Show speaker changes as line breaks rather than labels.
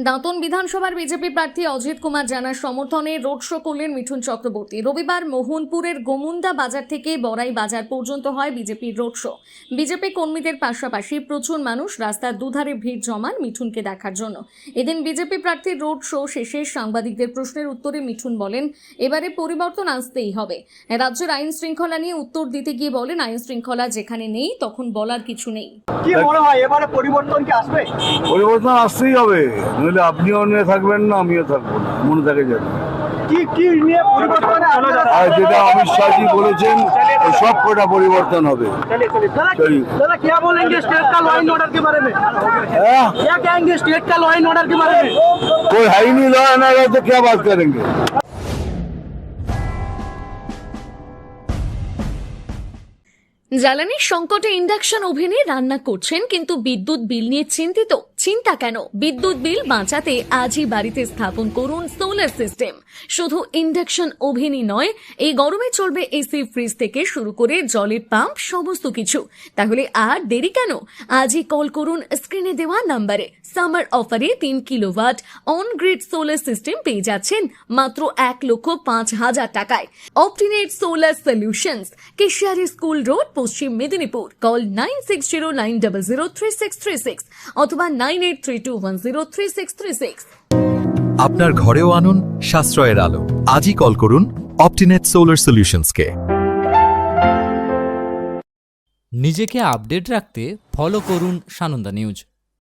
দাঁতন বিধানসভার বিজেপি প্রার্থী অজিত কুমার জানার সমর্থনে রোড শো করলেন মিঠুন চক্রবর্তী। রবিবার মোহনপুরের গোমুন্দা বাজার থেকে বড়াই বাজার পর্যন্ত হয় বিজেপির রোড শো। বিজেপি কর্মীদের পাশাপাশি প্রচুর মানুষ রাস্তার দুধারে ভিড় জমান মিঠুনকে দেখার জন্য। এদিন বিজেপি প্রার্থীর রোড শো শেষে সাংবাদিকদের প্রশ্নের উত্তরে মিঠুন বলেন, এবারে পরিবর্তন আসতেই হবে। রাজ্যের আইন শৃঙ্খলা নিয়ে উত্তর দিতে গিয়ে বলেন, আইন শৃঙ্খলা যেখানে নেই তখন বলার কিছু নেই।
কি মনে হয় এবারে পরিবর্তন কি আসবে?
পরিবর্তন আসতেই হবে, নইলে আপনিও নিয়ে থাকবেন না, আমিও থাকবো না, মনে থাকে যাবে।
কি নিয়ে পরিবর্তন?
আর যেটা অমিত শাহজি বলেছেন সব কটা পরিবর্তন হবে।
दादा क्या बोलेंगे स्टेट का लॉ एंड ऑर्डर के बारे में? क्या कहेंगे स्टेट का लॉ एंड ऑर्डर के बारे में?
कोई है ही नहीं लॉ एंड ऑर्डर, तो क्या बात करेंगे।
জ্বালানির সংকটে ইন্ডাকশন ওভেনে রান্না করছেন, কিন্তু বিদ্যুৎ বিল নিয়ে চিন্তিত। চিন্তা কেন? বিদ্যুৎ বিল বাঁচাতে আজই বাড়িতে স্থাপন করুন সোলার সিস্টেম। শুধু ইন্ডাকশন ওভেনই নয়, এই গরমে চলবে এসি, ফ্রিজ থেকে শুরু করে জলের পাম্প, সমস্ত কিছু। তাহলে আর দেরি কেন? আজই কল করুন স্ক্রিনে দেওয়া নাম্বারে। সামার অফারে 3 kilowatt on grid solar system পেয়ে যাচ্ছেন মাত্র 1,05,000 টাকায়। Optinet solar solutions, Keshiary school road, Paschim Medinipur. Call 9609003636 অথবা 9832103636।
আপনার ঘরেও আনুন সাশ্রয়ের আলো। আজই কল করুন অপটিনেট সোলার সলিউশনসকে।
নিজেকে আপডেট রাখতে ফলো করুন সানন্দা নিউজ।